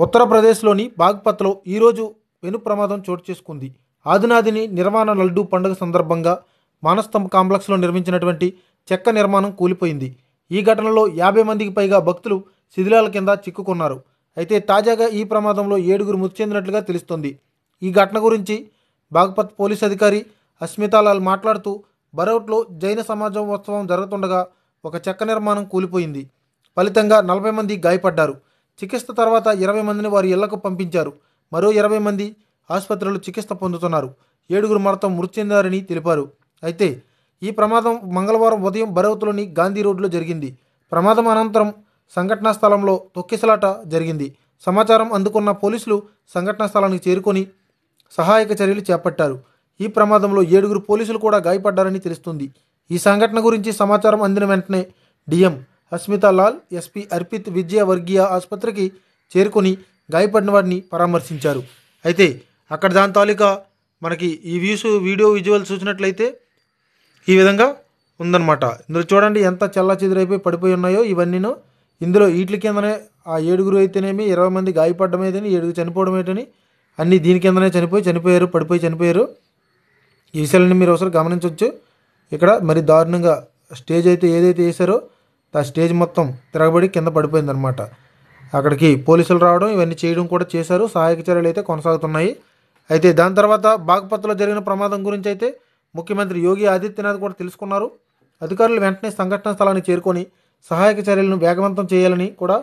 ఉత్తరప్రదేశ్లోని బాగ్పత్లో ఈరోజు పెను ప్రమాదం చోటు చేసుకుంది. ఆదినాదిని నిర్మాణ లడ్డూ పండుగ సందర్భంగా మానస్తంభ కాంప్లెక్స్లో నిర్మించినటువంటి చెక్క నిర్మాణం కూలిపోయింది. ఈ ఘటనలో 50 మందికి పైగా భక్తులు శిథిలాల కింద చిక్కుకున్నారు. అయితే తాజాగా ఈ ప్రమాదంలో 7గురు మృతి చెందినట్లుగా తెలుస్తోంది. ఈ ఘటన గురించి బాగ్పత్ పోలీస్ అధికారి అస్మితాలాల్ మాట్లాడుతూ, బరౌట్లో జైన సమాజం ఉత్సవం జరుగుతుండగా ఒక చెక్క నిర్మాణం కూలిపోయింది. ఫలితంగా 40 మంది గాయపడ్డారు. చికిత్స తర్వాత 20 మందిని వారి ఇళ్లకు పంపించారు. మరో 20 మంది ఆసుపత్రిలో చికిత్స పొందుతున్నారు. 7గురు మాత్రం మృతి చెందారని తెలిపారు. అయితే ఈ ప్రమాదం మంగళవారం ఉదయం బరౌత్లోని గాంధీ రోడ్లో జరిగింది. ప్రమాదం అనంతరం సంఘటనా స్థలంలో తొక్కిసలాట జరిగింది. సమాచారం అందుకున్న పోలీసులు సంఘటనా స్థలానికి చేరుకొని సహాయక చర్యలు చేపట్టారు. ఈ ప్రమాదంలో 7గురు పోలీసులు కూడా గాయపడ్డారని తెలుస్తుంది. ఈ సంఘటన గురించి సమాచారం అందిన వెంటనే డిఎం అస్మితాలాల్, ఎస్పీ అర్పిత్ విజయవర్గీయ ఆసుపత్రికి చేరుకొని గాయపడిన వారిని పరామర్శించారు. అయితే అక్కడ దాని తాలూకా మనకి ఈ వీడియో విజువల్ చూసినట్లయితే ఈ విధంగా ఉందన్నమాట. ఇందులో చూడండి ఎంత చల్లా చెదురైపోయి పడిపోయి ఉన్నాయో ఇవన్నీను. ఇందులో వీటి కిందనే ఆ 7గురు అయితేనేమి 20 మంది గాయపడమేదని 7గురు చనిపోవడం ఏంటని అన్నీ దీని కిందనే పడిపోయి చనిపోయారు. ఈ విషయాలన్నీ మీరు ఒకసారి గమనించవచ్చు. ఇక్కడ మరి దారుణంగా స్టేజ్ అయితే ఏదైతే వేసారో ఆ స్టేజ్ మొత్తం తిరగబడి కింద పడిపోయిందనమాట. అక్కడికి పోలీసులు రావడం ఇవన్నీ చేయడం కూడా చేశారు. సహాయక చర్యలు అయితే కొనసాగుతున్నాయి. అయితే దాని తర్వాత బాగ్పత్లో జరిగిన ప్రమాదం గురించి అయితే ముఖ్యమంత్రి యోగి ఆదిత్యనాథ్ కూడా తెలుసుకున్నారు. అధికారులు వెంటనే సంఘటనా స్థలానికి చేరుకొని సహాయక చర్యలను వేగవంతం చేయాలని కూడా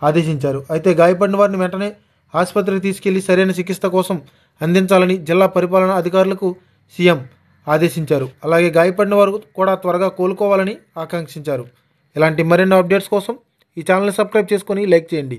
ఆదేశించారు. అయితే గాయపడిన వారిని వెంటనే ఆసుపత్రికి తీసుకెళ్లి సరైన చికిత్స కోసం అందించాలని జిల్లా పరిపాలనా అధికారులకు సీఎం ఆదేశించారు. అలాగే గాయపడిన వారు కూడా త్వరగా కోలుకోవాలని ఆకాంక్షించారు. ఇలాంటి మరిన్ని అప్డేట్స్ కోసం ఈ ఛానల్ని సబ్స్క్రైబ్ చేసుకొని లైక్ చేయండి.